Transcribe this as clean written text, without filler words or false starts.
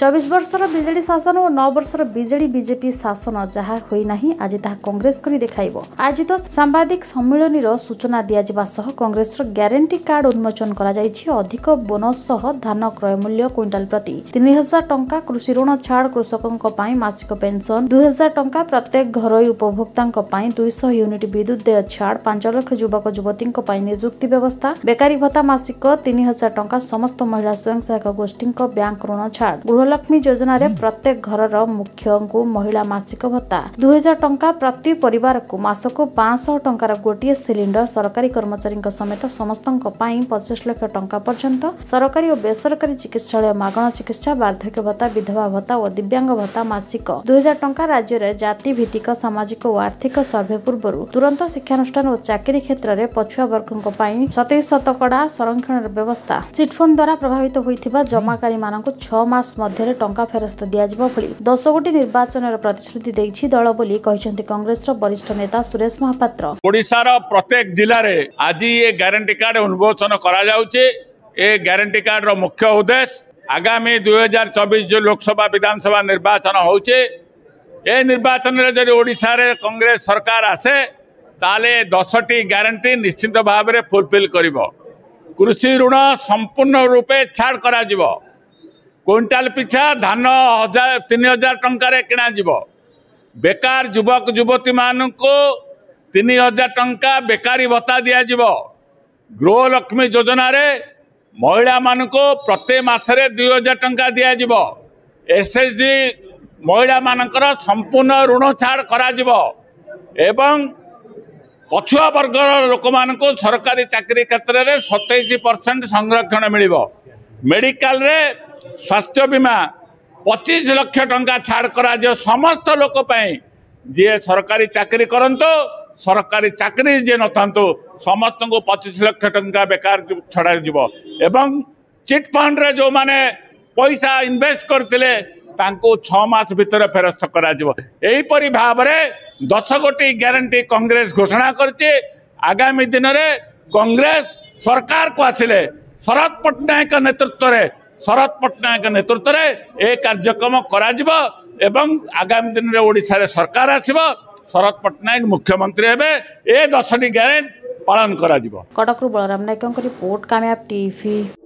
24 वर्षर BJD शासन और 9 वर्षर BJD BJP शासन जहाँ होना आज ता कांग्रेस करी देखाइब। आयोजित सांबादिक सम्मिलन सूचना दिया कांग्रेस ग्यारंटी कार्ड उन्मोचन करा अधिक बोनस सह धान क्रय मूल्य क्विंटाल प्रति 3000 टंका, कृषि ऋण छाड़ कृषकों मासिक पेंशन 2000 टंका, प्रत्येक घरोई उपभोक्ता 200 यूनिट विद्युत देय छाड़, 5 लाख युवक युवती निजुक्ति व्यवस्था, बेकारी भत्ता मासिक 3000 टंका, समस्त महिला स्वयं सहायक गोष्ठी बैंक ऋण छाड़, गृहलक्ष्मी योजना रे प्रत्येक घर मुख्य को महिला मासिक भत्ता 2000 टंका, प्रति परिवार को मासक 500 टंकार गोटे सिलिंडर, सरकारी कर्मचारी समेत समस्त 25 लाख टंका पर्यंत सरकारी और बेसरकारी चिकित्सालय मागणा चिकित्सा, वार्धक्य भत्ता, विधवा भत्ता और दिव्यांग भत्ता मासिक 2000 टंका। राज्य में जाति भित्तिक सामाजिक और आर्थिक सर्वे पूर्व तुरंत शिक्षानुष्ठान और चाकरी क्षेत्र में पछुआ वर्गों 27% संरक्षण व्यवस्था, चिटफंड द्वारा प्रभावित होता जमाकारी मान 6 मास मध्य टंका फेरस्त दिज्व 10 गोटी निर्वाचन प्रतिश्रुति देइछि दल बोली कहिसेंति कांग्रेस वरिष्ठ नेता सुरेश महापात्र। ओडिशार प्रत्येक जिले में आज ये ग्यारंटी कार्ड उन्मोचन करा जाउछि। ए ग्यारंटी कार्ड रो मुख्य उद्देश्य आगामी 2024 जो लोकसभा विधानसभा निर्वाचन होउछि, ए निर्वाचन रे जदि ओडिशा रे कांग्रेस सरकार आसे ताले 10टी ग्यारंटी निश्चित भाव में फुलफिल करिवो। कृषि ऋण संपूर्ण रूपे छाड़ करा जिवो। क्विंटाल पिछा धान 3000 टंकार किणा जीव। बेकार युवक युवती मान को 3000 टंका बेकारी भत्ता दिया जीव। गृहलक्ष्मी योजना रे महिला मान को प्रत्येक मासरे 2000 टंका दिया जीव। एसएचजी महिला मानकर संपूर्ण ऋण छाड़ करा जीव एवं पछुआ वर्ग लोक मान को सरकारी चाकरी क्षेत्र में 27% संरक्षण मिलिबो। मेडिकल रे स्वास्थ्य बीमा 25 लाख टंका छाड़ करा जो समस्त लोक जी सरकारी चाकरी करंतो, सरकारी चाकरी जे नथांतो समस्त को 25 लाख टंका बेकार छड़ा जीवो एवं चिट फंड रे जो माने पैसा इन्वेस्ट करथिले तांको 6 मास भीतर फेरस्त करा जीवो। एही परि भाव रे 10 गोटी ग्यारंटी कांग्रेस घोषणा करछि। आगामी दिन में कांग्रेस सरकार को आसिले शरद पट्टनायक नेतृत्व रे ए कार्यक्रम करा जिवो एवं आगामी दिन में ओडिशा रे सरकार आसिबो, शरद पट्टनायक मुख्यमंत्री हेबे, ए 10टी ग्यारंटी पालन करा जिवो। कटक बलराम नायक रिपोर्ट, कामयाब टीवी।